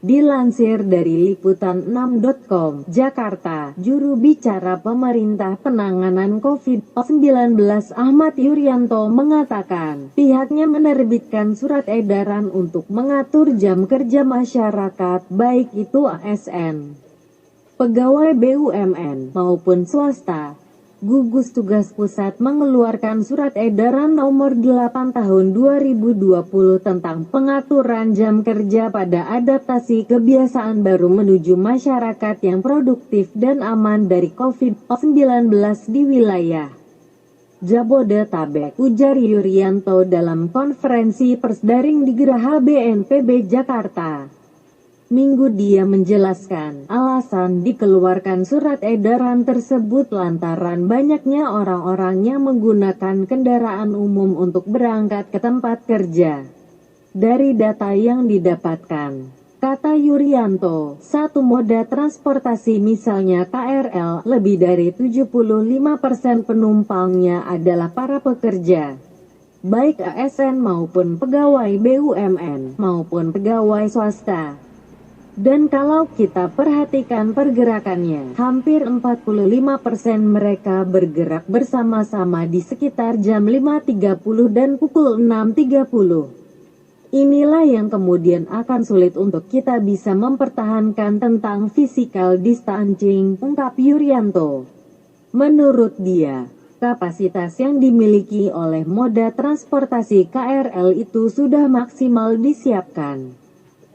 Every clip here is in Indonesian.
Dilansir dari liputan6.com, Jakarta, juru bicara pemerintah penanganan COVID-19 Ahmad Yuryanto mengatakan, pihaknya menerbitkan surat edaran untuk mengatur jam kerja masyarakat, baik itu ASN, pegawai BUMN, maupun swasta. Gugus Tugas Pusat mengeluarkan surat edaran nomor 8 tahun 2020 tentang pengaturan jam kerja pada adaptasi kebiasaan baru menuju masyarakat yang produktif dan aman dari COVID-19 di wilayah Jabodetabek, ujar Yuryanto dalam konferensi pers daring di Geraha BNPB Jakarta. Minggu dia menjelaskan, alasan dikeluarkan surat edaran tersebut lantaran banyaknya orang-orang yang menggunakan kendaraan umum untuk berangkat ke tempat kerja. Dari data yang didapatkan, kata Yuryanto, satu moda transportasi misalnya KRL, lebih dari 75% penumpangnya adalah para pekerja, baik ASN maupun pegawai BUMN, maupun pegawai swasta. Dan kalau kita perhatikan pergerakannya, hampir 45% mereka bergerak bersama-sama di sekitar jam 5.30 dan pukul 6.30. Inilah yang kemudian akan sulit untuk kita bisa mempertahankan tentang physical distancing, ungkap Yuryanto. Menurut dia, kapasitas yang dimiliki oleh moda transportasi KRL itu sudah maksimal disiapkan.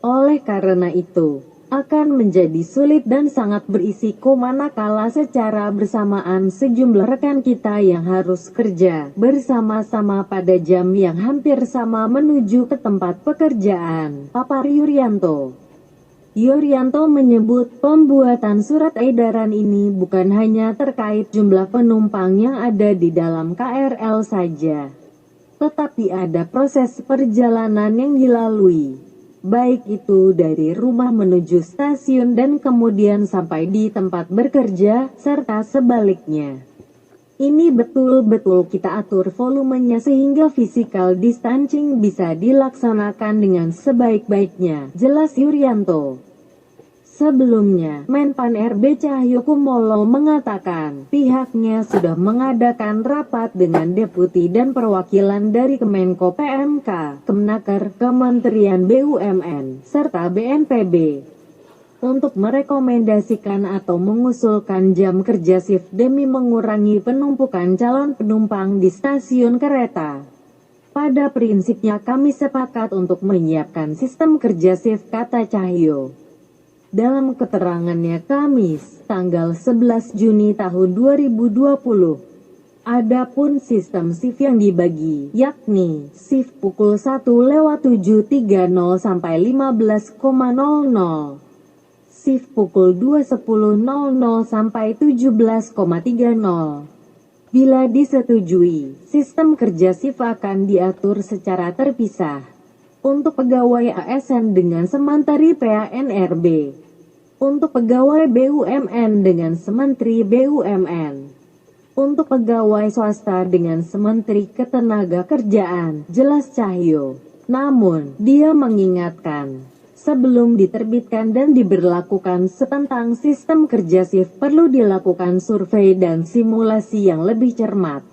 Oleh karena itu, akan menjadi sulit dan sangat berisiko manakala secara bersamaan sejumlah rekan kita yang harus kerja bersama-sama pada jam yang hampir sama menuju ke tempat pekerjaan, papar Yuryanto. Yuryanto menyebut pembuatan surat edaran ini bukan hanya terkait jumlah penumpang yang ada di dalam KRL saja, tetapi ada proses perjalanan yang dilalui, baik itu dari rumah menuju stasiun dan kemudian sampai di tempat bekerja, serta sebaliknya. Ini betul-betul kita atur volumenya sehingga physical distancing bisa dilaksanakan dengan sebaik-baiknya, jelas Yuryanto. Sebelumnya, Menpan RB Cahyokumolo mengatakan, pihaknya sudah mengadakan rapat dengan deputi dan perwakilan dari Kemenko PMK, Kemnaker, Kementerian BUMN, serta BNPB, untuk merekomendasikan atau mengusulkan jam kerja shift demi mengurangi penumpukan calon penumpang di stasiun kereta. Pada prinsipnya kami sepakat untuk menyiapkan sistem kerja shift, kata Cahyo. Dalam keterangannya Kamis, tanggal 11 Juni tahun 2020, adapun sistem shift yang dibagi, yakni shift pukul 1:07.30 sampai 15.00, shift pukul 2:10.00 sampai 17.30. Bila disetujui, sistem kerja shift akan diatur secara terpisah. Untuk pegawai ASN dengan Sementri PANRB, untuk pegawai BUMN dengan Sementri BUMN, untuk pegawai swasta dengan Sementri Ketenagakerjaan, jelas Cahyo. Namun, dia mengingatkan, sebelum diterbitkan dan diberlakukan tentang sistem kerja shift perlu dilakukan survei dan simulasi yang lebih cermat.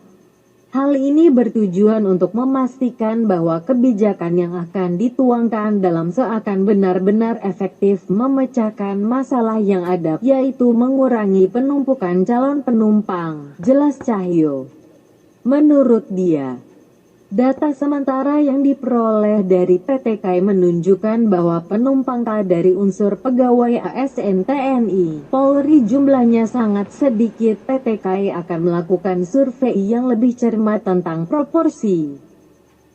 Hal ini bertujuan untuk memastikan bahwa kebijakan yang akan dituangkan dalam seakan benar-benar efektif memecahkan masalah yang ada, yaitu mengurangi penumpukan calon penumpang, jelas Cahyo. Menurut dia, data sementara yang diperoleh dari PT KAI menunjukkan bahwa penumpang dari unsur pegawai ASN TNI, Polri jumlahnya sangat sedikit. PT KAI akan melakukan survei yang lebih cermat tentang proporsi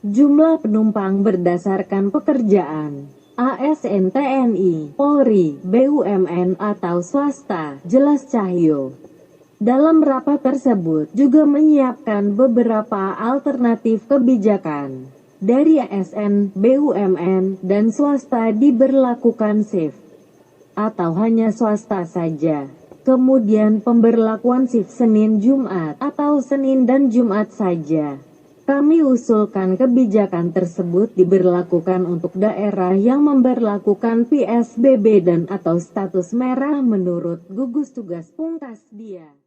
jumlah penumpang berdasarkan pekerjaan, ASN TNI, Polri, BUMN atau swasta, jelas Cahyo. Dalam rapat tersebut juga menyiapkan beberapa alternatif kebijakan. Dari ASN, BUMN, dan swasta diberlakukan shift, atau hanya swasta saja. Kemudian pemberlakuan shift Senin Jumat, atau Senin dan Jumat saja. Kami usulkan kebijakan tersebut diberlakukan untuk daerah yang memberlakukan PSBB dan atau status merah menurut gugus tugas pungkas dia.